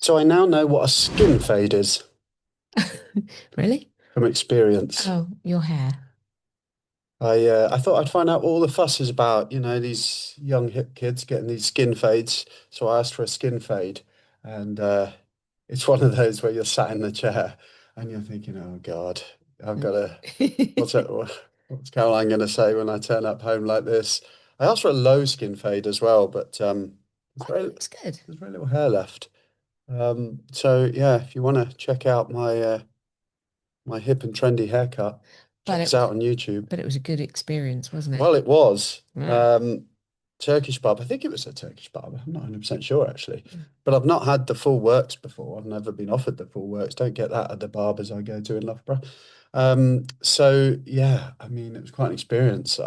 So I now know what a skin fade is Really? from experience. Oh, your hair. I thought I'd find out what all the fuss is about, these young hip kids getting these skin fades. So I asked for a skin fade, and it's one of those where you're sat in the chair and you're thinking, "Oh God, I've got to what's it, what's Caroline going to say when I turn up home like this?" I asked for a low skin fade as well, but there's Oh, very looks good. there's very little hair left. So yeah, if you want to check out my hip and trendy haircut, But check us it out on YouTube. but it was a good experience, wasn't it? Well, it was Yeah. Turkish barber. I think it was a Turkish barber. I'm not 100% sure actually, but I've not had the full works before. I've never been offered the full works. Don't get that at the barbers I go to in Loughborough. So yeah, I mean, it was quite an experience.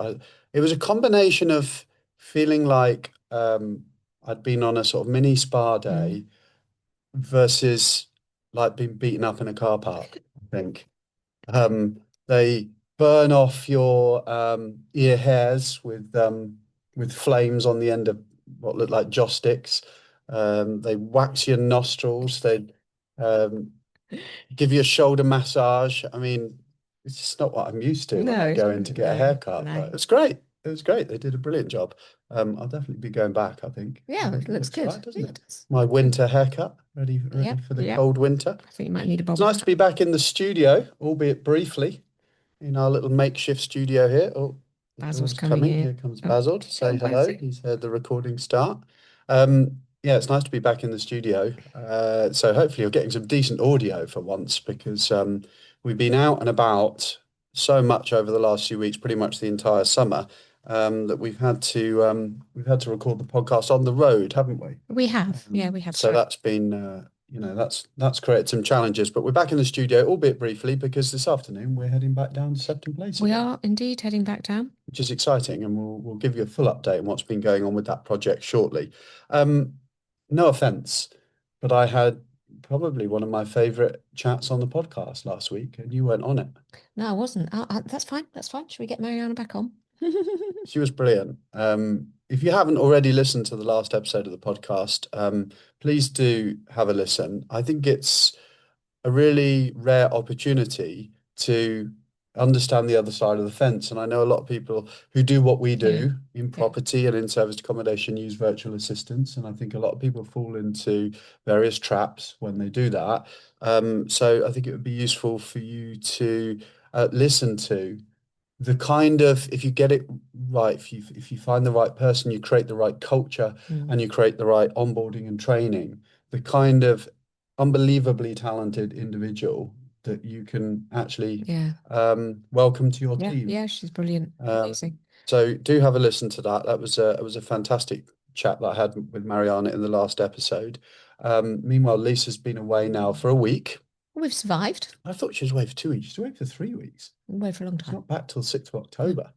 It was a combination of feeling like I'd been on a sort of mini spa Mm. day versus like being beaten up in a car park, I think. They burn off your ear hairs with flames on the end of what look like joss sticks. They wax your nostrils. They um, give you a shoulder massage. I mean, it's just not what I'm used to when No, I it's go in to get a no, haircut. But no. it was great. It was great. They did a brilliant job. I'll definitely be going back, I think. I Yeah, think it it looks looks all good. right, doesn't Yeah, it? it does. My Yeah. winter haircut, ready Yep, for the yep. cold winter. I think you might need a It's bobble nice to cut. be back in the studio, albeit briefly, in our little makeshift studio here. Oh, the Basil's door's coming coming. in. Here comes Oh, Basil to go say on, hello. Basil. He's heard the recording start. Yeah, it's nice to be back in the studio. So hopefully you're getting some decent audio for once because we've been out and about so much over the last few weeks, pretty much the entire summer, that we've had to record the podcast on the road, haven't we? We have. Yeah, we have. So Sorry. that's been, that's created some challenges, but we're back in the studio, albeit briefly, because this afternoon we're heading back down to Sefton Place We again, are indeed heading back down. which is exciting, and we'll give you a full update on what's been going on with that project shortly. Um, no offense, but I had probably one of my favorite chats on the podcast last week, and you weren't on it. No, I wasn't. That's fine. That's fine. Should we get Mariana back on? She was brilliant. If you haven't already listened to the last episode of the podcast, please do have a listen. I think it's a really rare opportunity to understand the other side of the fence. And I know a lot of people who do what we Yeah. do in Yeah. property and in serviced accommodation use virtual assistants. And I think a lot of people fall into various traps when they do that. So I think it would be useful for you to listen to the kind of, if you get it right, if you find the right person, you create the right culture Mm. and you create the right onboarding and training, the kind of unbelievably talented individual that you can actually Yeah. welcome to your Yeah. team. Yeah. She's brilliant. Um, Amazing. so do have a listen to that. That was a fantastic chat that I had with Mariana in the last episode. Meanwhile, Lisa's been away now for a week. We've survived. I thought she was away for 2 weeks. She's away for 3 weeks. We've away for a long She's time. not back till 6th of No. October.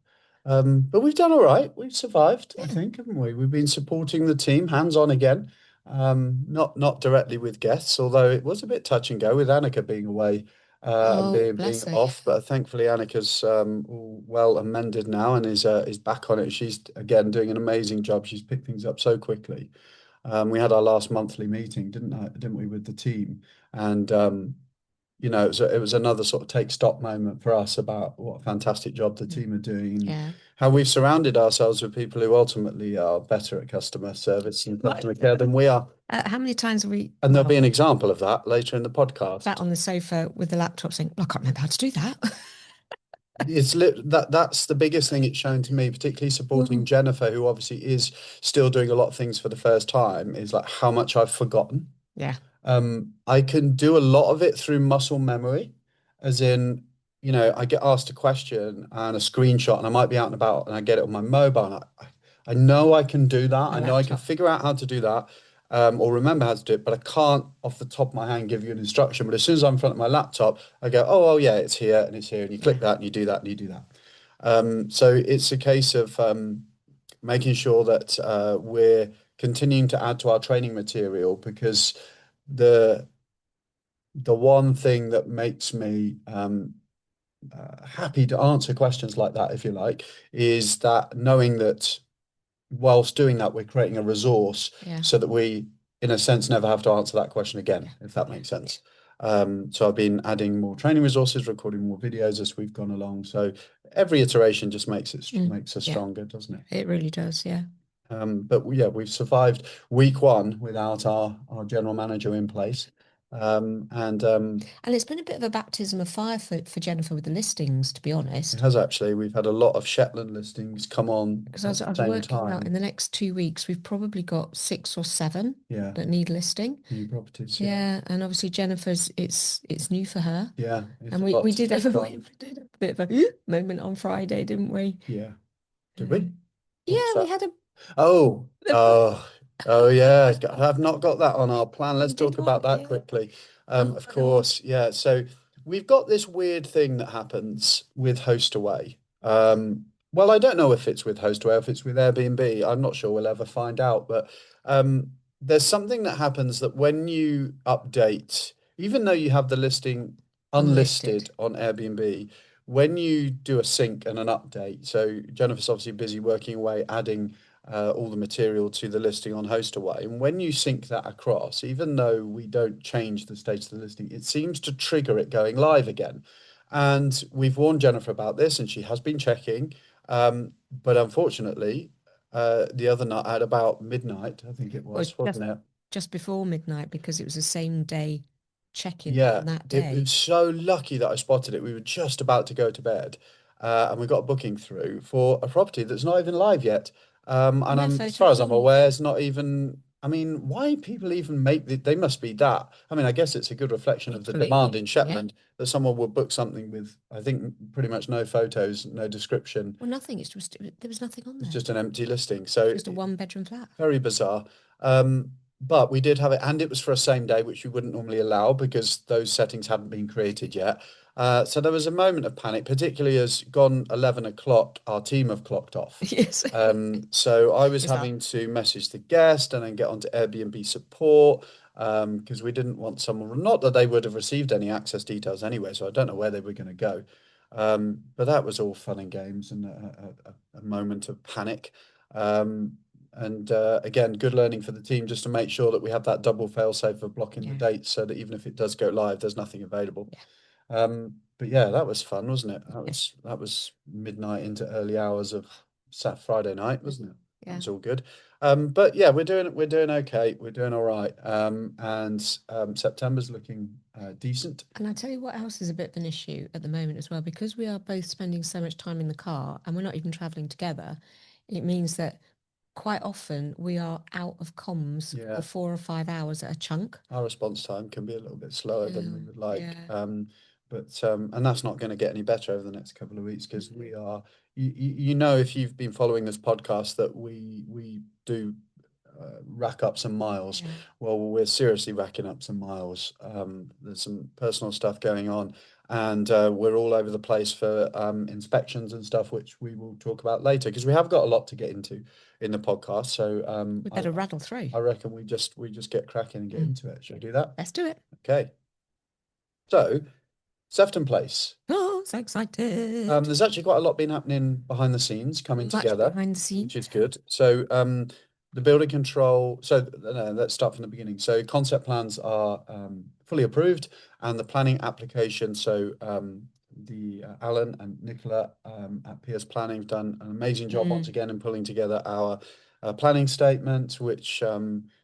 But we've done all right. We've survived, I Yeah. think, haven't we? We've been supporting the team, hands on again. Not directly with guests, although it was a bit touch and go with Annika being away and Oh, being bless her. off. But thankfully, Annika's all well amended now and is back on it. She's again doing an amazing job. She's picked things up so quickly. We had our last monthly meeting, didn't we, with the team? And it was another sort of take stock moment for us about what a fantastic job the Mm. team are doing and Yeah. how we've surrounded ourselves with people who ultimately are better at customer service and What? customer care than we are. How many times have we, And there'll be well, an example of that later in the sat podcast. on the sofa with the laptop saying, "Well, I can't remember how to do that." That's the biggest thing it's shown to me, particularly supporting Mm. Jennifer, who obviously is still doing a lot of things for the first time, is like how much I've forgotten. Yeah. I can do a lot of it through muscle memory, as in, I get asked a question and a screenshot, and I might be out and about, and I get it on my mobile. And I know I can do that. My I know I can laptop. figure out how to do that, or remember how to do it, but I can't off the top of my hand give you an instruction. But as soon as I'm in front of my laptop, I go, oh, yeah, it's here and it's here, and you Yeah. click that and you do that and you do that. So it's a case of making sure that we're continuing to add to our training material because the the one thing that makes me happy to answer questions like that, if you like, is that knowing that whilst doing that, we're creating a resource Yeah. so that we in a sense, never have to answer that question again, Yeah. if that Yeah. makes sense. So I've been adding more training resources, recording more videos as we've gone along. So every iteration just Mm. makes us Yeah. stronger, doesn't it? It really does. Yeah. But yeah, we've survived week one without our general manager in place. And And it's been a bit of a baptism of fire for Jennifer with the listings, to be it honest. has actually, we've had a lot of Shetland listings come on Because at I the was same working out in time. the next 2 weeks, we've probably got 6 or 7 Yeah, that need listing. new properties. Yeah, Yeah, and obviously Jennifer's it's new for her. yeah, it's And a we lot we to did have take a, on. we did a bit of a moment on Friday, didn't we? Yeah, did we? Um, What's yeah, we that? had a Oh, oh, oh yeah. I've not got that on our plan. Let's we did talk about one, that yeah. quickly. Oh, Of go on. course, yeah. So we've got this weird thing that happens with Host Away. Well, I don't know if it's with Host Away or if it's with Airbnb. I'm not sure we'll ever find out, but there's something that happens that when you update, even though you have the listing Unlisted. unlisted on Airbnb, when you do a sync and an update, so Jennifer's obviously busy working away, adding all the material to the listing on HostAway. And when you sync that across, even though we don't change the status of the listing, it seems to trigger it going live again. And we've warned Jennifer about this, and she has been checking. But unfortunately, the other night at about midnight, I think it Well, was, wasn't it? just before midnight because it was the same day check-in Yeah, on that it day. was so lucky that I spotted it. We were just about to go to bed, and we got a booking through for a property that's not even live yet. And No as far photos as I'm or aware, anything. it's not even. I mean, why people even make they must be that. I mean, I guess it's a good reflection of the demand Absolutely. in Yeah. Shetland that someone would book something with, I think, pretty much no photos, no description. Well, nothing. There was nothing on It's there. just an empty listing. So Just a one-bedroom flat. very bizarre. But we did have it, and it was for a same day, which we wouldn't normally allow because those settings hadn't been created yet. So there was a moment of panic, particularly as gone 11 o'clock, our team have clocked off. Yes. So I was Bizarre. having to message the guest and then get onto Airbnb support because we didn't want someone, not that they would have received any access details anyway, so I don't know where they were going to go. But that was all fun and games and a moment of panic. Um, and again, good learning for the team just to make sure that we have that double fail-safe of blocking the Yeah. dates so that even if it does go live, there's nothing available. Yeah. But yeah, that was fun, wasn't it? Yeah. That was midnight into early hours of Sat Friday night, wasn't it? That Yeah. was all good. But yeah, we're doing okay. We're doing all right. And September's looking decent. And I tell you what else is a bit of an issue at the moment as well, because we are both spending so much time in the car and we're not even traveling together. It means that quite often we are out of comms for Yeah. 4 or 5 hours at a chunk. Our response time can be a little bit slower than we would like. Yeah. But and that's not going to get any better over the next couple of weeks because we are you know if you've been following this podcast that we do rack up some miles. Yeah. Well, we're seriously racking up some miles. There's some personal stuff going on, and we're all over the place for inspections and stuff, which we will talk about later because we have got a lot to get into in the podcast. So We better rattle through. I reckon we just get cracking and get into it. Shall we do that? Let's do it. Okay. So, Sefton Place. Oh, so excited. There's actually quite a lot been happening behind the scenes, coming Much together, behind the which scenes. is good. So, the building control. So, no, let's start from the beginning. So, concept plans are fully approved, and the planning application. So, the Alan and Nicola at Pierce Planning have done an amazing job once again in pulling together our planning statement, which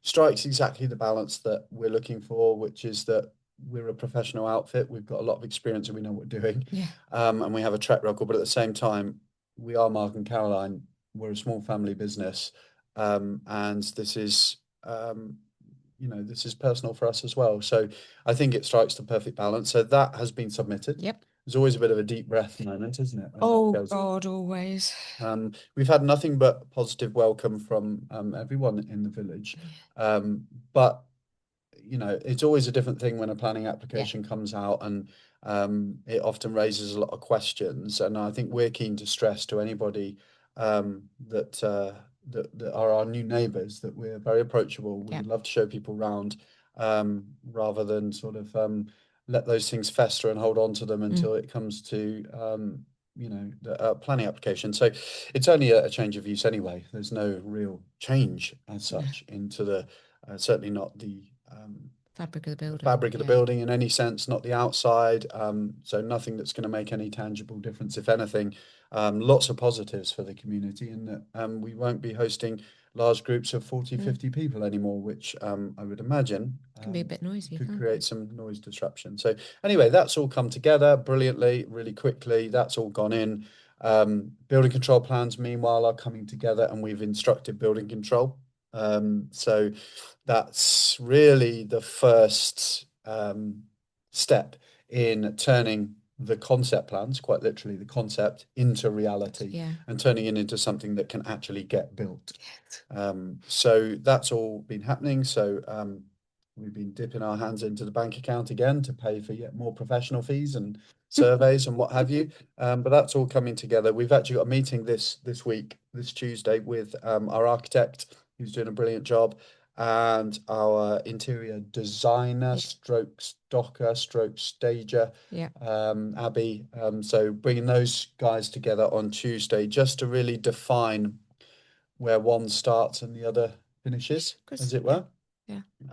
strikes exactly the balance that we're looking for, which is that we're a professional outfit. We've got a lot of experience and we know what we're doing. Yeah. And we have a track record, but at the same time, we are Mark and Caroline. We're a small family business. And this is, this is personal for us as well. So I think it strikes the perfect balance. So that has been submitted. Yep. There's always a bit of a deep breath moment, isn't it? Oh God, always. We've had nothing but positive welcome from everyone in the village. But it's always a different thing when a planning application comes out and it often raises a lot of questions. And I think we're keen to stress to anybody that are our new neighbours that we're very approachable. We would love to show people around rather than sort of let those things fester and hold on to them until it comes to the planning application. So it's only a change of use anyway. There's no real change as such into the certainly not Fabric of the the building. fabric of the Yeah. building in any sense, not the outside. So nothing that's going to make any tangible difference. If anything, lots of positives for the community, in that we won't be hosting large groups of 40, Mm. 50 people anymore, which I would imagine Can be a bit noisy, could can't create it? some noise disruption. So anyway, that's all come together brilliantly, really quickly. That's all gone in. Building control plans, meanwhile, are coming together, and we've instructed building control. So that's really the first step in turning the concept plans, quite literally the concept, into reality, Yeah. and turning it into something that can actually get built. Yes. So that's all been happening. So we've been dipping our hands into the bank account again to pay for yet more professional fees and surveys and what have you. But that's all coming together. We've actually got a meeting this week, this Tuesday, with our architect, who's doing a brilliant job, and our interior designer, Yeah. stroke stocker, stroke stager, Yeah. Abby. So bringing those guys together on Tuesday just to really define where one starts and the other finishes, as it Yeah. were.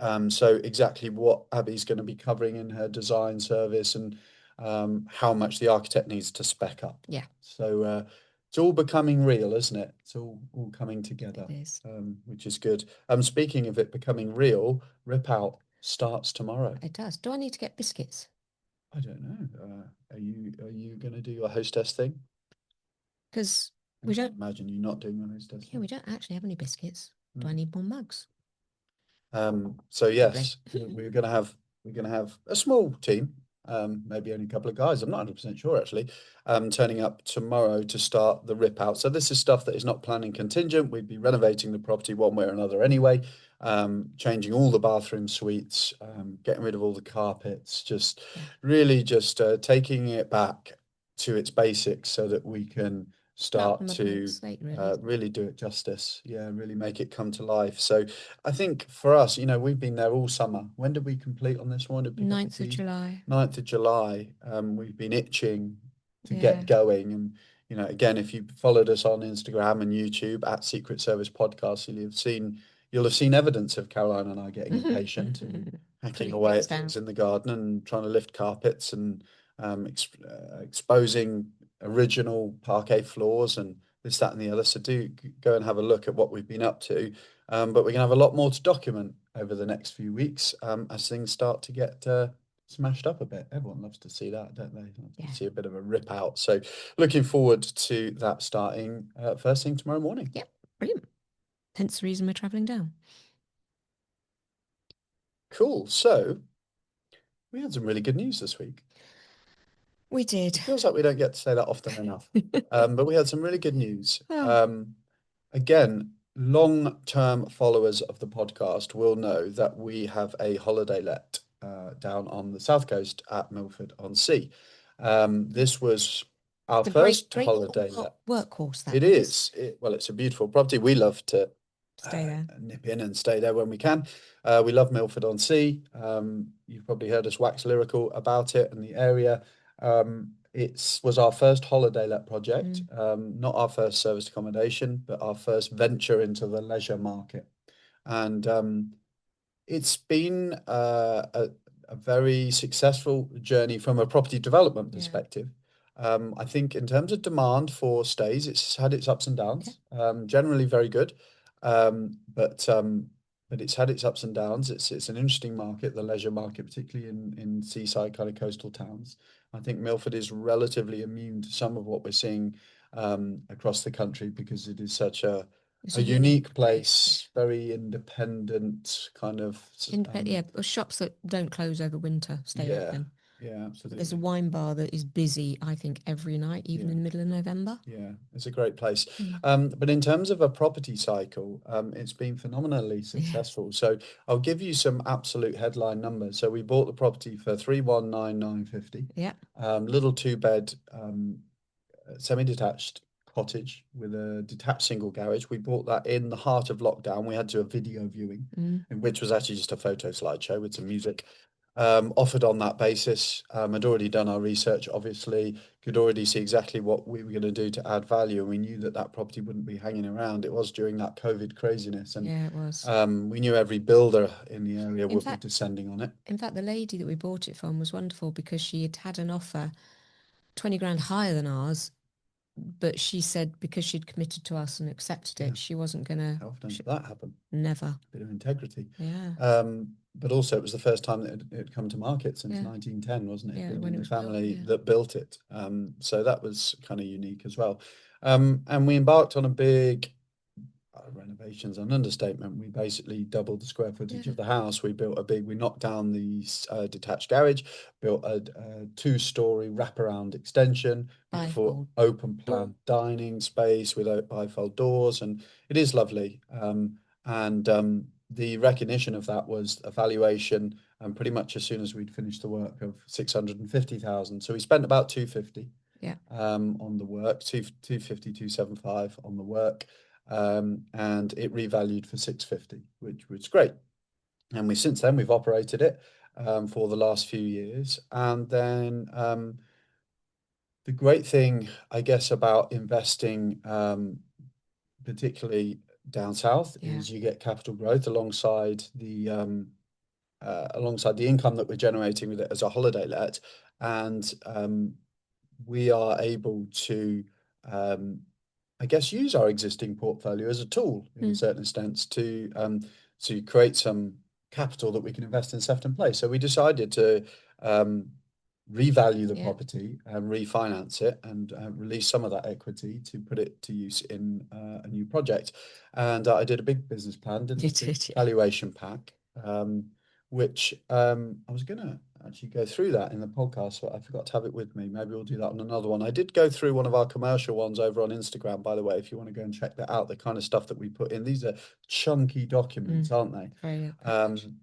Yeah. So exactly what Abby's going to be covering in her design service, and how much the architect needs to spec up. Yeah. So it's all becoming real, isn't it? It's all coming together, It is. which is good. Speaking of it becoming real, Rip Out starts tomorrow. It does. Do I need to get biscuits? I don't know. Are you going to do your hostess thing? Because I we can't don't. imagine you not doing your hostess Yeah, we thing. don't actually have any biscuits. Do I Mm. need more mugs? So Probably. yes, we're gonna have a small team, maybe only a couple of guys. I'm not 100% sure actually, turning up tomorrow to start the rip out. So this is stuff that is not planning contingent. We'd be renovating the property one way or another anyway, changing all the bathroom suites, getting rid of all the carpets, just Yeah. really just taking it back to its basics so that we can Start start from a blank to slate, really. really do it justice. Yeah, really make it come to life. So I think for us, we've been there all summer. When did we complete on this one? To pick up the 9th of keys? July. 9th of July. We've been itching to Yeah. get going. And, again, if you followed us on Instagram and YouTube at Secret Service Podcast, you'll have seen evidence of Caroline and I getting impatient and hacking Putting away bits at things down. in the garden and trying to lift carpets and exposing original parquet floors and this, that, and the other. So do go and have a look at what we've been up to. But we're going to have a lot more to document over the next few weeks, as things start to get smashed up a bit. Everyone loves to see that, don't they? Loves Yeah. to see a bit of a rip out. So looking forward to that starting first thing tomorrow morning. Yep. Brilliant. Hence the reason we're travelling down. Cool. So we had some really good news this week. We did. It feels like we don't get to say that often enough. But we had some really good news. Oh. Again, long-term followers of the podcast will know that we have a holiday let down on the south coast at Milford-on-Sea. This was our It's a great, first great holiday little let. workhorse, that It one is. is. Well, it's a beautiful property. We love to Stay there. nip in and stay there when we can. We love Milford-on-Sea. You've probably heard us wax lyrical about it and the area. It was our first holiday let project, not our first serviced accommodation, but our first venture into the leisure market. And it's been a very successful journey from a property development Yeah. perspective. I think in terms of demand for stays, it's had its ups and downs. Generally very good, but it's had its ups and downs. It's an interesting market, the leisure market, particularly in seaside kind of coastal towns. I think Milford is relatively immune to some of what we're seeing across the country because it is such a It's a a unique unique place. place, very independent kind of. Yeah, shops that don't close over winter stay Yeah, open. yeah, There's a absolutely. wine bar that is busy, I think, every night, even Yeah, in the middle of November. yeah, it's a great place. Mm. But in terms of a property cycle, it's been phenomenally Yeah. successful. So I'll give you some absolute headline numbers. So we bought the property for 319,950. Yeah. Little two-bed, semi-detached cottage with a detached single garage. We bought that in the heart of lockdown. We had to do a video viewing, Mm. which was actually just a photo slideshow with some music. offered on that basis. Had already done our research, obviously, could already see exactly what we were going to do to add value. And we knew that that property wouldn't be hanging around. It was during that COVID craziness. And Yeah, it was. we knew every builder in the area In would be fact, descending on it. in fact, the lady that we bought it from was wonderful because she had had an offer 20 grand higher than ours, but she said because she'd committed to us and accepted Yeah. it, she wasn't going to. How often does that happen? Never. Bit of integrity. Yeah. But also it was the first time that it had come to market since Yeah. 1910, wasn't it? Yeah, Being when in it the was built. family Yeah. that built it. So that was kind of unique as well. And we embarked on a big renovations, an understatement. We basically doubled the square footage Yeah. of the house. We knocked down the detached garage, built a two-story wraparound extension, beautiful Bifold open door. plan dining space with bifold doors, and it is lovely. And the recognition of that was a valuation, and pretty much as soon as we'd finished the work, of 650,000. So we spent about 250 Yeah. on the work, 250, 275 on the work, and it revalued for 650, which was great. And since then we've operated it for the last few years. And then the great thing, I guess, about investing, particularly down south, Yeah. is you get capital growth alongside the income that we're generating with it as a holiday let, and we are able to, I guess, use our existing portfolio as a tool in a certain extent to create some capital that we can invest in Sefton Place. So we decided to revalue the Yeah. property and refinance it and release some of that equity to put it to use in a new project. And I did a big business plan, did You a big did, yeah. valuation pack, which I was going to actually go through that in the podcast, but I forgot to have it with me. Maybe we'll do that on another one. I did go through one of our commercial ones over on Instagram, by the way, if you want to go and check that out, the kind of stuff that we put in. These are chunky documents, aren't they? Very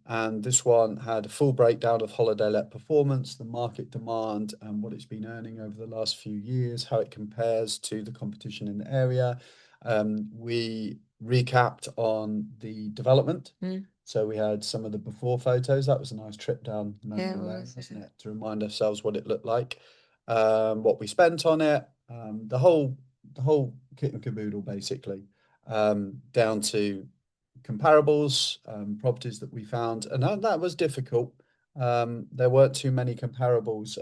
And this one had a full breakdown of holiday let performance, the market demand, and what it's been earning over the last few years, how it compares to the competition in the area. We recapped on the development. So we had some of the before photos. That was a nice trip down memory lane, wasn't it? To remind ourselves what it looked like, what we spent on it, the whole kit and caboodle, basically, down to comparables, properties that we found, and that was difficult. There weren't too many comparables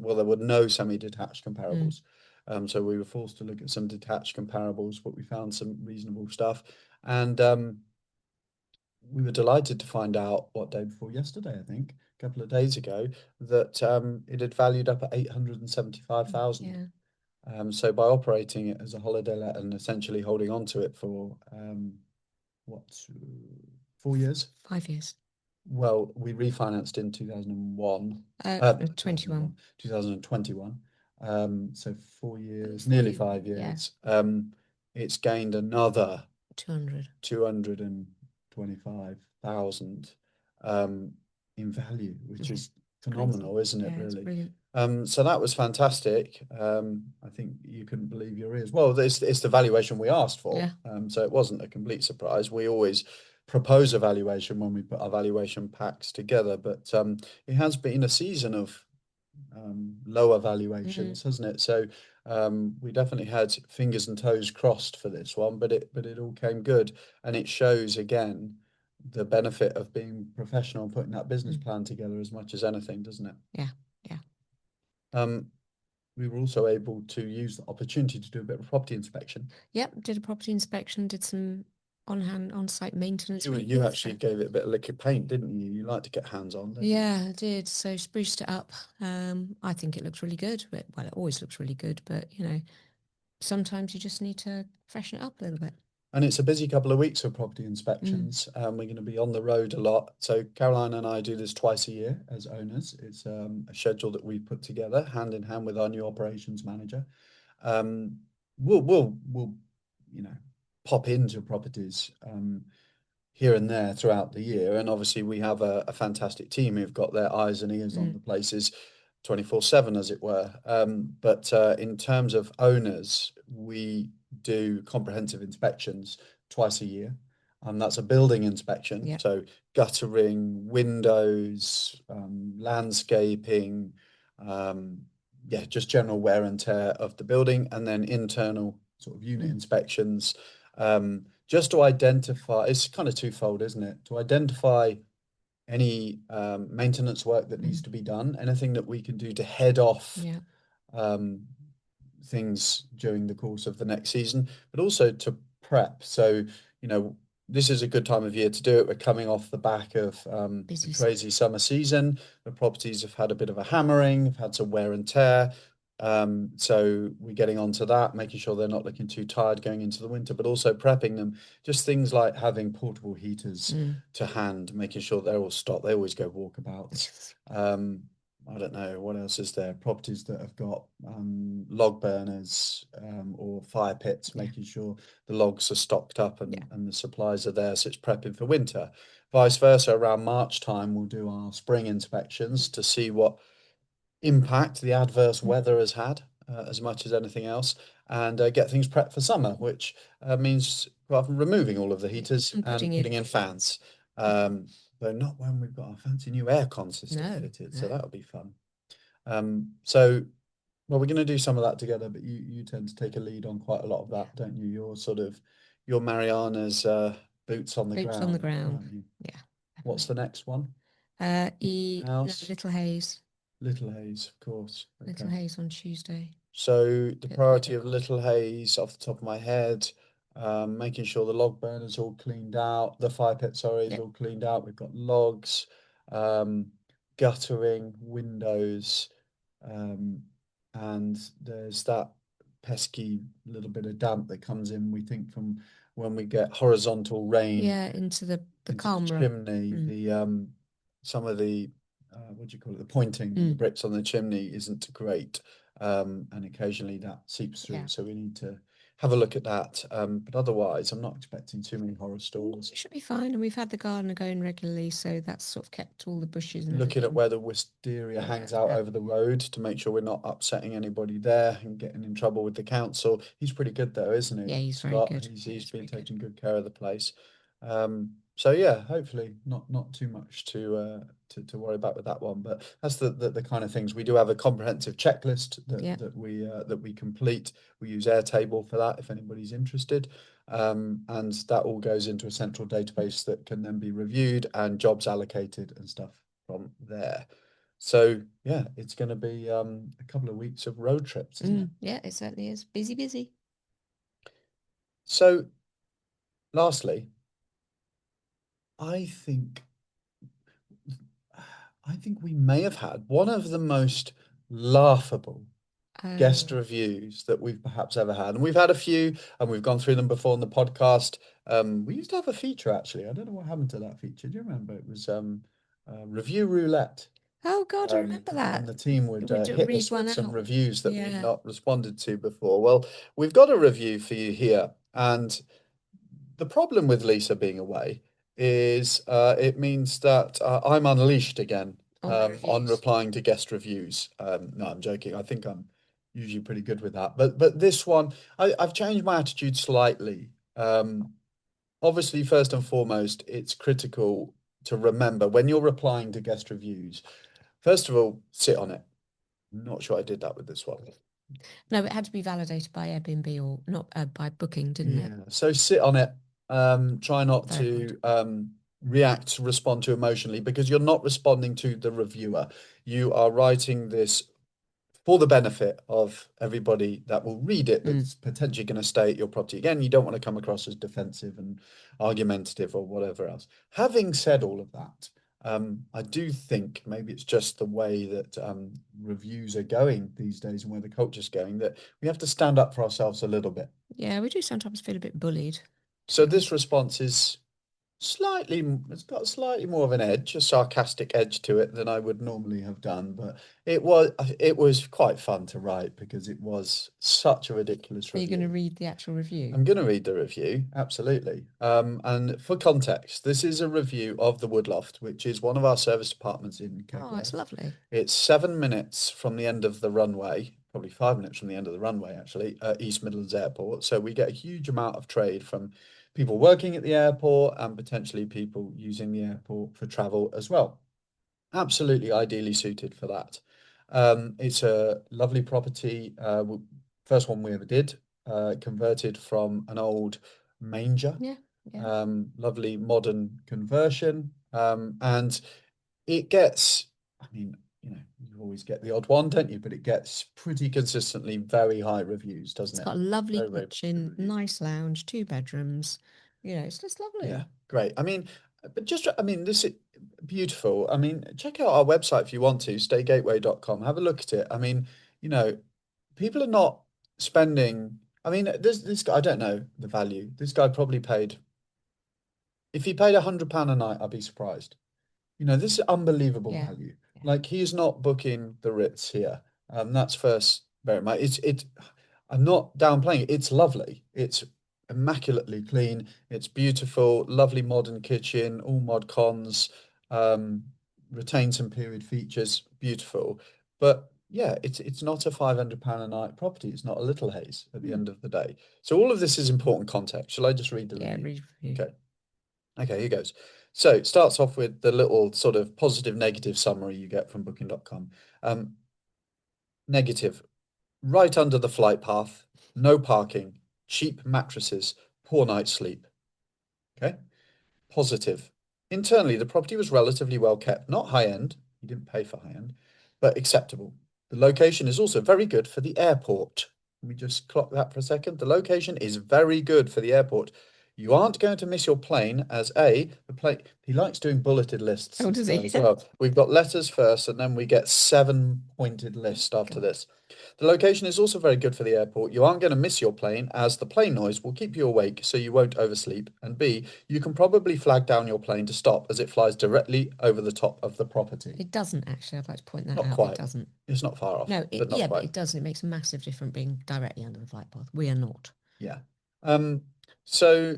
well, there were no semi-detached comparables. So we were forced to look at some detached comparables, but we found some reasonable stuff. And we were delighted to find out day before yesterday, I think, a couple of days ago, that it had valued up at 875,000. Yeah. So by operating it as a holiday let and essentially holding on to it for what, 4 years? 5 years. Well, we refinanced in 2001, 21. 2021. So 4 years, 4 nearly years. 5 years. It's gained another 200. 225,000 in value, which is Crazy. phenomenal, isn't it, Yeah, it's really? brilliant. So that was fantastic. I think you couldn't believe your ears. Well, it's the valuation we asked for. Yeah. So it wasn't a complete surprise. We always propose a valuation when we put our valuation packs together, but it has been a season of lower valuations, hasn't it? So we definitely had fingers and toes crossed for this one, but it all came good, and it shows again the benefit of being professional and putting that business plan together as much as anything, doesn't it? Yeah. Yeah. We were also able to use the opportunity to do a bit of property inspection. Yep, did a property inspection, did some on-site maintenance. You actually gave it a bit of liquid paint, didn't you? You like to get hands-on, don't you? Yeah, I did. So spruced it up. I think it looks really good, but well, it always looks really good, but sometimes you just need to freshen it up a little bit. And it's a busy couple of weeks of property inspections. We're going to be on the road a lot. So Caroline and I do this twice a year as owners. It's a schedule that we put together hand in hand with our new operations manager. We'll pop into properties here and there throughout the year, and obviously we have a fantastic team who've got their eyes and ears on the places 24/7, as it were. But in terms of owners, we do comprehensive inspections twice a year. and that's a building inspection. Yeah. So guttering, windows, landscaping, um, yeah, just general wear and tear of the building, and then internal sort of unit Mm. inspections, just to identify. It's kind of twofold, isn't it? To identify any maintenance work that needs Mm. to be done, anything that we can do to head off Yeah. um, things during the course of the next season, but also to prep. So, you know, this is a good time of year to do it. We're coming off the back of a Busy crazy season. summer season. The properties have had a bit of a hammering, have had some wear and tear. So we're getting onto that, making sure they're not looking too tired going into the winter, but also prepping them. Just things like having portable heaters Mm. to hand, making sure they're all stocked. They always go walkabouts. Um, I don't know what else is there. Properties that have got log burners or fire pits, Yeah. making sure the logs are stocked up Yeah. and the supplies are there, so it's prepping for winter. Vice versa, around March time, we'll do our spring inspections to see what impact the adverse Mm. weather has had, as much as anything else, and get things prepped for summer, which means rather than removing all of the Yeah. heaters And and putting in. putting in fans. Though not when we've got our fancy new aircon system No, fitted, so no. that'll be fun. So, well, we're going to do some of that together, but you tend to take a lead on quite a lot of Yeah. that, don't you? You're sort of you're Mariana's boots on the Boots on the ground, ground. aren't you? Yeah, What's definitely. the next one? No, House, Little Haze. Little Haze, of course. Little Okay. Haze on Tuesday. So the Bit further priority of across. Little Haze, off the top of my head, making sure the log burner's all cleaned out, the fire pit, sorry, is Yep. all cleaned out. We've got logs, um, guttering, windows, um, and there's that pesky little bit of damp that comes in, we think, from when we get horizontal rain Yeah, into the into the camera. chimney. Mm. The some of the what do you call it? The pointing and the Mm. bricks on the chimney isn't great, and occasionally that seeps through. Yeah. So we need to have a look at that. But otherwise, I'm not expecting too many horror No, stories. it should be fine. And we've had the gardener going regularly, so that's sort of kept all the bushes and Looking at everything. where the wisteria Yeah. hangs out over the road to make sure we're not upsetting anybody there and getting in trouble with the council. He's pretty good though, isn't Yeah, he, he's very Scott? good. Yeah, He's he's been very good. taking good care of the place. So yeah, hopefully not too much to worry about with that one. But that's the kind of things we do have a comprehensive checklist Yeah. that we complete. We use Airtable for that if anybody's interested. And that all goes into a central database that can then be reviewed and jobs allocated and stuff from there. So yeah, it's going to be a couple of weeks of road trips, isn't it? Mm. Yeah, it certainly is. Busy, busy. So lastly, I think I think we may have had one of the most laughable guest Oh. reviews that we've perhaps ever had. And we've had a few and we've gone through them before on the podcast. We used to have a feature actually. I don't know what happened to that feature. Do you remember? It was review roulette. Oh God, I remember And that. the team would Would hit read us one with some out. reviews that we'd Yeah. not responded to before. Well, we've got a review for you here. And the problem with Lisa being away is it means that I'm unleashed again On the on reviews. replying to guest reviews. No, I'm joking. I think I'm usually pretty good with that. But this one, I've changed my attitude slightly. Obviously, first and foremost, it's critical to remember when you're replying to guest reviews, first of all, sit on it. I'm not sure I did that with this one. No, it had to be validated by Airbnb or not by booking, didn't it? Yeah. So sit on it. Try not Very good. to react, respond to emotionally because you're not responding to the reviewer. You are writing this for the benefit of everybody that will read it Mm. that's potentially going to stay at your property. Again, you don't want to come across as defensive and argumentative or whatever else. Having said all of that, I do think maybe it's just the way that reviews are going these days and where the culture's going that we have to stand up for ourselves a little bit. Yeah, we do sometimes feel a bit bullied, to So be this honest. response is slightly, it's got slightly more of an edge, a sarcastic edge to it than I would normally have done, but it was quite fun to write because it was such a ridiculous Are you going to review. read the actual review? I'm going to read the review, absolutely. And for context, this is a review of the Woodloft, which is one of our service departments in Oh, it's Kegworth. lovely. It's 7 minutes from the end of the runway, probably 5 minutes from the end of the runway, actually, at East Midlands Airport. So we get a huge amount of trade from people working at the airport and potentially people using the airport for travel as well. Absolutely ideally suited for that. It's a lovely property. First one we ever did, converted from an old manger. Yeah, yeah. Lovely modern conversion. And it gets, I mean, you always get the odd one, don't you? But it gets pretty consistently very high reviews, doesn't It's it? got a lovely Very, very positive kitchen, reviews. nice lounge, 2 bedrooms. It's just Yeah, lovely. great. I mean, but just, I mean, this is beautiful. I mean, check out our website if you want to, staygateway.com. Have a look at it. I mean, you know, people are not spending, I mean, this guy, I don't know the value. This guy probably paid, if he paid £100 a night, I'd be surprised. This is unbelievable Yeah, value. yeah. Like he is not booking the Ritz here. That's first bear in mind. I'm not downplaying it. It's lovely. It's immaculately clean. It's beautiful, lovely modern kitchen, all mod cons, um, retain some period features, beautiful. But yeah, it's not a £500 a night property. It's not a Little Haze at the Hmm. end of the day. So all of this is important context. Shall I just read the Yeah, review? review. Okay. Okay, here goes. So it starts off with the little sort of positive negative summary you get from booking.com. Negative, right under the flight path, no parking, cheap mattresses, poor night's sleep. Okay. Positive. Internally, the property was relatively well kept, not high end. You didn't pay for high end, but acceptable. The location is also very good for the airport. Let me just clock that for a second. The location is very good for the airport. You aren't going to miss your plane as the plane, he likes doing bulleted lists, Oh, this does guy he? as well. We've got letters first, and then we get 7 pointed list after God. this. The location is also very good for the airport. You aren't going to miss your plane as the plane noise will keep you awake so you won't oversleep. And B, you can probably flag down your plane to stop as it flies directly over the top of the property. It doesn't actually. I'd like to point that Not out. It quite. doesn't. It's not far off, No, but not yeah, but quite. it does. It makes a massive difference being directly under the flight path. We are not. Yeah. Um, so,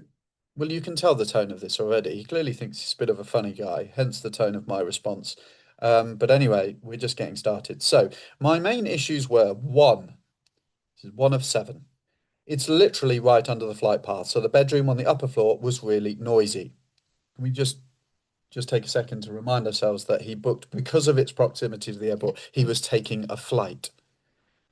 well, you can tell the tone of this already. He clearly thinks he's a bit of a funny guy, hence the tone of my response. But anyway, we're just getting started. So, my main issues were one, this is one of seven. It's literally right under the flight path, so the bedroom on the upper floor was really noisy. Can we just take a second to remind ourselves that he booked because of its proximity to the Yeah, airport. He was taking a flight.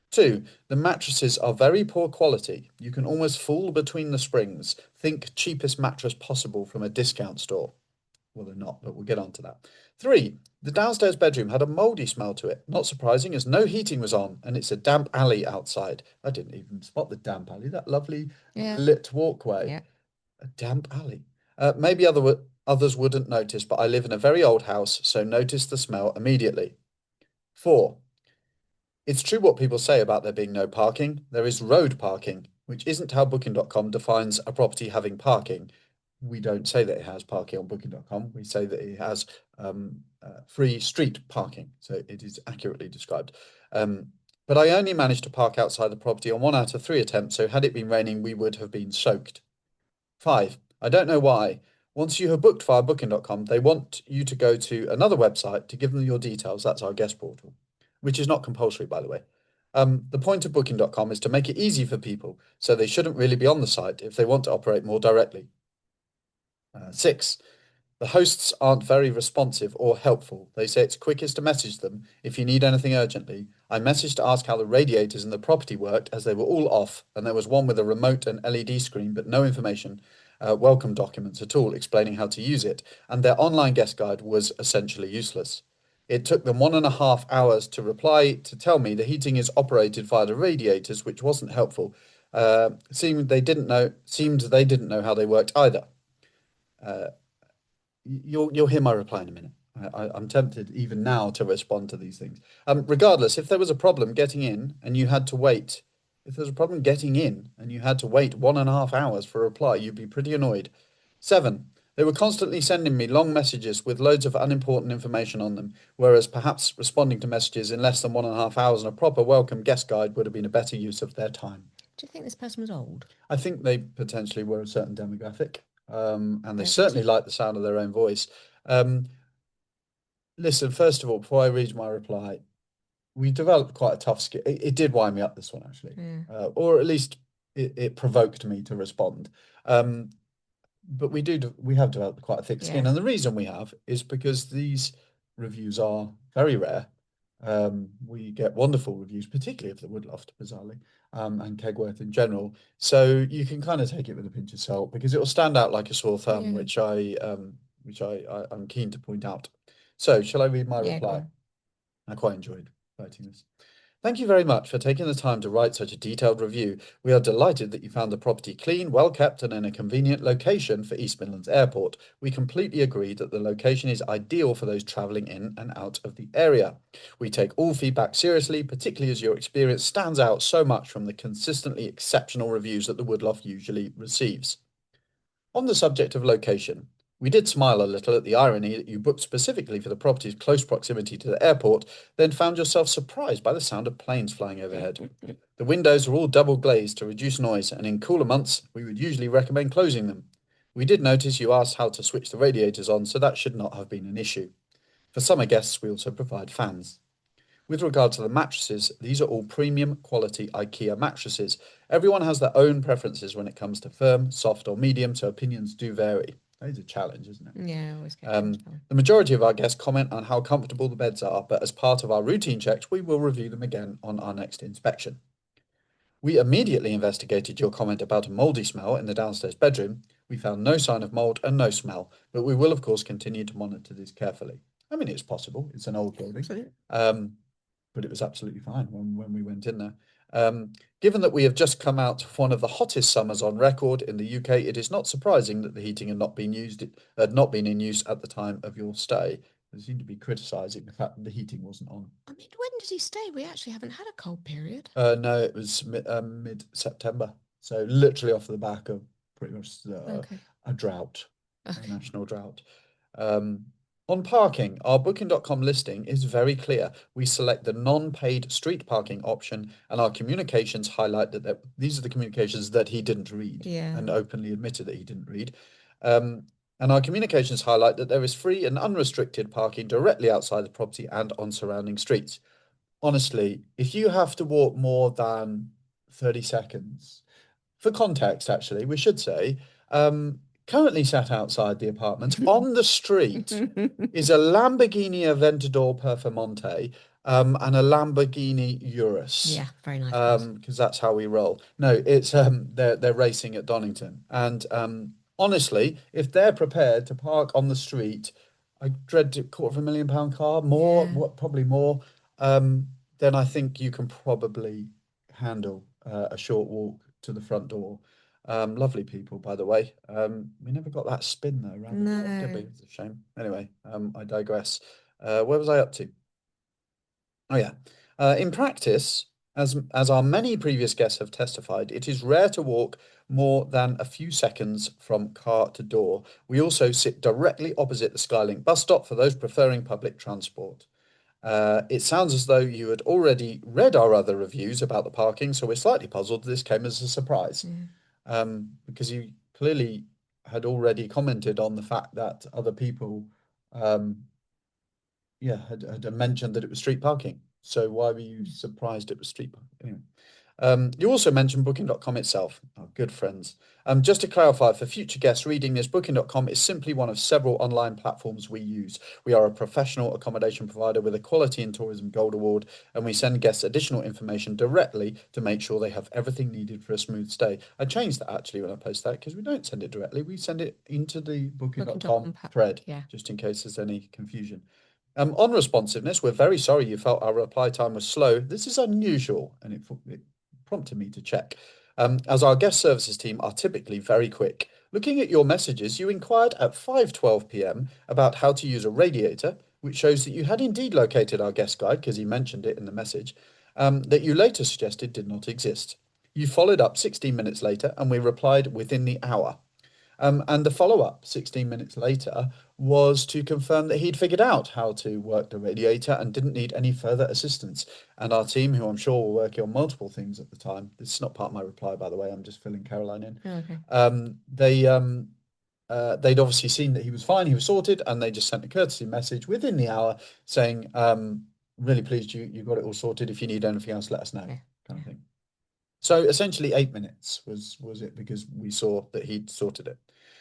Two, the mattresses are very poor quality. You can almost fall between the springs. Think cheapest mattress possible from a discount store. Well, they're not, but we'll get on to that. Three, the downstairs bedroom had a mouldy smell to it. Not surprising, as no heating was on, and it's a damp alley outside. I didn't even spot the damp alley, that lovely yeah, lit walkway. yeah. A damp alley. Maybe others wouldn't notice, but I live in a very old house, so noticed the smell immediately. Four, it's true what people say about there being no parking. There is road parking, which isn't how Booking.com defines a property having parking. We don't say that it has parking on Booking.com. We say that it has free street parking. So it is accurately described. But I only managed to park outside the property on 1 out of 3 attempts. So had it been raining, we would have been soaked. Five, I don't know why. Once you have booked via Booking.com, they want you to go to another website to give them your details. That's our guest portal, which is not compulsory, by the way. The point of Booking.com is to make it easy for people, so they shouldn't really be on the site if they want to operate more directly. Six, the hosts aren't very responsive or helpful. They say it's quickest to message them if you need anything urgently. I messaged to ask how the radiators in the property worked as they were all off, and there was one with a remote and LED screen, but no information, welcome documents at all explaining how to use it, and their online guest guide was essentially useless. It took them 1.5 hours to reply to tell me the heating is operated via the radiators, which wasn't helpful. Seemed they didn't know how they worked either. Uh, you'll hear my reply in a minute. I'm tempted even now to respond to these things. Regardless, if there was a problem getting in and you had to wait, if there was a problem getting in and you had to wait 1.5 hours for a reply, you'd be pretty annoyed. Seven, they were constantly sending me long messages with loads of unimportant information on them, whereas perhaps responding to messages in less than 1.5 hours and a proper welcome guest guide would have been a better use of their time. Do you think this person was old? I think they potentially were a certain demographic, and they certainly 30? like the sound of their own voice. Um, Listen, first of all, before I read my reply, we developed quite a tough skill. It did wind me up, this one, actually, Yeah. or at least it provoked me to respond. Um, but we have developed quite a thick skin, Yeah. and the reason we have is because these reviews are very rare. We get wonderful reviews, particularly of the Woodloft, bizarrely, and Kegworth in general. So you can kind of take it with a pinch of salt because it will stand out like a sore thumb, Yeah. which I'm keen to point out. So shall I read my Yeah, go reply? on. I quite enjoyed writing this. Thank you very much for taking the time to write such a detailed review. We are delighted that you found the property clean, well kept, and in a convenient location for East Midlands Airport. We completely agree that the location is ideal for those travelling in and out of the area. We take all feedback seriously, particularly as your experience stands out so much from the consistently exceptional reviews that the Woodloft usually receives. On the subject of location, we did smile a little at the irony that you booked specifically for the property's close proximity to the airport, then found yourself surprised by the sound of planes flying overhead. The windows were all double glazed to reduce noise, and in cooler months, we would usually recommend closing them. We did notice you asked how to switch the radiators on, so that should not have been an issue. For summer guests, we also provide fans. With regard to the mattresses, these are all premium quality IKEA mattresses. Everyone has their own preferences when it comes to firm, soft, or medium, so opinions do vary. That is a challenge, isn't it? Yeah, I always get changed by. The majority of our guests comment on how comfortable the beds are, but as part of our routine checks, we will review them again on our next inspection. We immediately investigated your comment about a mouldy smell in the downstairs bedroom. We found no sign of mould and no smell, but we will, of course, continue to monitor this carefully. I mean, it's possible. It's an old building. Absolutely. But it was absolutely fine when we went in there. Given that we have just come out of one of the hottest summers on record in the UK, it is not surprising that the heating had not been in use at the time of your stay. They seem to be criticising the fact that the heating wasn't on. I mean, when did he stay? We actually haven't had a cold period. No, it was mid-September, so literally off the back of pretty much Okay. a drought, a Okay. national drought. Um, on parking, our Booking.com listing is very clear. We select the non-paid street parking option, and our communications highlight that these are the communications that he didn't read Yeah. and openly admitted that he didn't read. Um, and our communications highlight that there is free and unrestricted parking directly outside the property and on surrounding streets. Honestly, if you have to walk more than 30 seconds, for context, actually, we should say, currently sat outside the apartment on the street is a Lamborghini Aventador Performante and a Lamborghini Urus. Yeah, very nice cars. Because that's how we roll. No, it's they're racing at Donington, and honestly, if they're prepared to park on the street, I dread a £250,000 car, more, Yeah. what probably more, then I think you can probably handle a short walk to the front door. Lovely people, by the way. We never got that spin though around the block, did we? No. It's a shame. Anyway, I digress. Where was I up to? Oh yeah. In practice, as our many previous guests have testified, it is rare to walk more than a few seconds from car to door. We also sit directly opposite the Skylink bus stop for those preferring public transport. It sounds as though you had already read our other reviews about the parking, so we're slightly puzzled this came as a surprise. Yeah. Because you clearly had already commented on the fact that other people um, yeah, had mentioned that it was street parking. So why were you surprised it was street parking? Anyway. You also mentioned Booking.com itself, our good friends. Just to clarify, for future guests reading this, Booking.com is simply one of several online platforms we use. We are a professional accommodation provider with a Quality in Tourism Gold Award, and we send guests additional information directly to make sure they have everything needed for a smooth stay. I changed that actually when I post that because we don't send it directly. We send it into the Booking.com Booking.com. thread, Yeah. just in case there's any confusion. On responsiveness, we're very sorry you felt our reply time was slow. This is unusual, and it prompted me to check. As our guest services team are typically very quick. Looking at your messages, you inquired at 5:12 p.m. about how to use a radiator, which shows that you had indeed located our guest guide because he mentioned it in the message, that you later suggested did not exist. You followed up 16 minutes later, and we replied within the hour. And the follow up 16 minutes later was to confirm that he'd figured out how to work the radiator and didn't need any further assistance. And our team, who I'm sure were working on multiple things at the time, this is not part of my reply, by the way, I'm just filling Caroline in. Oh, okay. They'd obviously seen that he was fine, he was sorted, and they just sent a courtesy message within the hour saying, really pleased you got it all sorted. If you need anything else, let us know, Yeah. kind of thing. So essentially 8 minutes was it because we saw that he'd sorted it.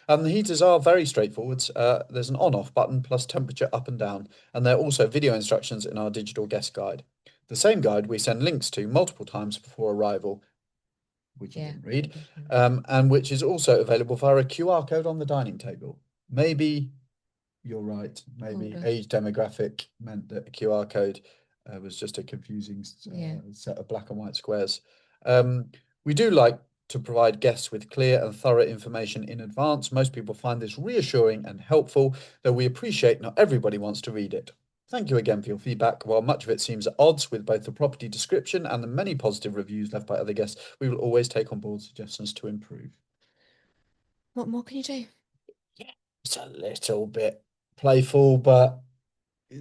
The heaters are very straightforward. There's an on-off button plus temperature up and down, and there are also video instructions in our digital guest guide. The same guide we send links to multiple times before arrival, which you Yeah. didn't read, and which is also available via a QR code on the dining table. Maybe you're right. Maybe Older. age demographic meant that a QR code was just a confusing Yeah. set of black and white squares. We do like to provide guests with clear and thorough information in advance. Most people find this reassuring and helpful, though we appreciate not everybody wants to read it. Thank you again for your feedback. While much of it seems at odds with both the property description and the many positive reviews left by other guests, we will always take on board suggestions to improve. What more can you do? Yeah, it's a little bit playful, but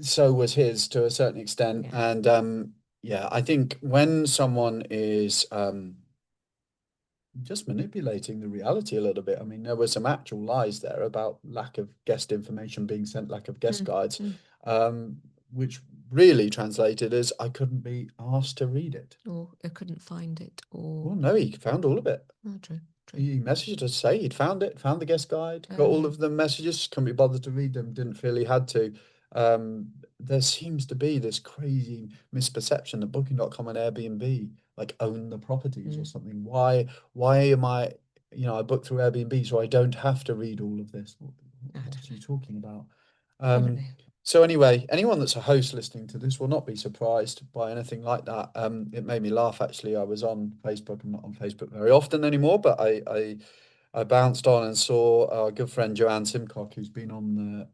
so was his to a certain extent. Yeah. And yeah, I think when someone is just manipulating the reality a little bit, I mean, there were some actual lies there about lack of guest information being sent, lack of guest Mm, guides, mm. um, which really translated as I couldn't be asked to read it. Or I couldn't find it, or Well, no, he found all of it. oh, true, true. He messaged us to say he'd found it, found the guest guide, got all Oh, of the messages, couldn't be bothered to read them, didn't feel he had to. There seems to be this crazy misperception that Booking.com and Airbnb like own the properties or mm, something. Why am I, I booked through Airbnb so I don't have to read all of this. I What don't are know. you talking about? I don't Um, know. so anyway, anyone that's a host listening to this will not be surprised by anything like that. It made me laugh actually. I was on Facebook. I'm not on Facebook very often anymore, but I bounced on and saw our good friend Joanne Simcock, who's been on the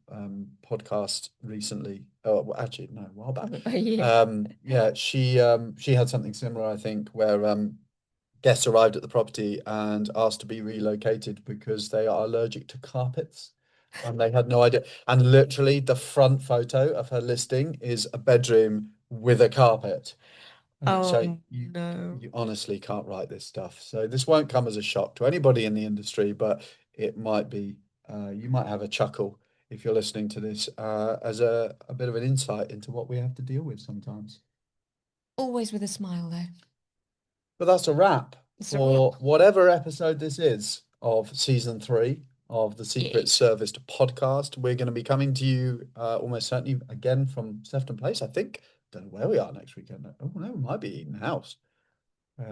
podcast recently. Oh, well, actually, no, a while back. Yeah. Yeah, she had something similar, I think, where guests arrived at the property and asked to be relocated because they are allergic to carpets. And they had no idea. And literally, the front photo of her listing is a bedroom with a carpet. So Oh you no. you honestly can't write this stuff. So this won't come as a shock to anybody in the industry, but it might be you might have a chuckle if you're listening to this as a bit of an insight into what we have to deal with sometimes. Always with a smile though. But that's a wrap It's a wrap. for whatever episode this is of season 3 of the Secret Yay. Service podcast. We're going to be coming to you almost certainly again from Sefton Place, I think. Don't know where we are next weekend. Oh no, we might be Eaton House.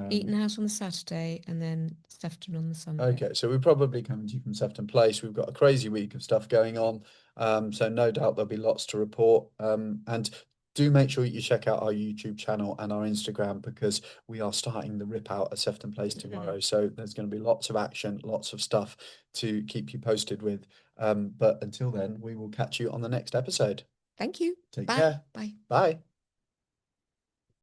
Eaton Um, House on the Saturday and then Sefton on the Sunday. Okay, so we're probably coming to you from Sefton Place. We've got a crazy week of stuff going on. So no doubt there'll be lots to report. And do make sure you check out our YouTube channel and our Instagram because we are starting the rip out at Sefton Place tomorrow. So there's going to be lots of action, lots of stuff to keep you posted with. But until then, we will catch you on the next episode. Thank you. Take Bye. care. Bye. Bye.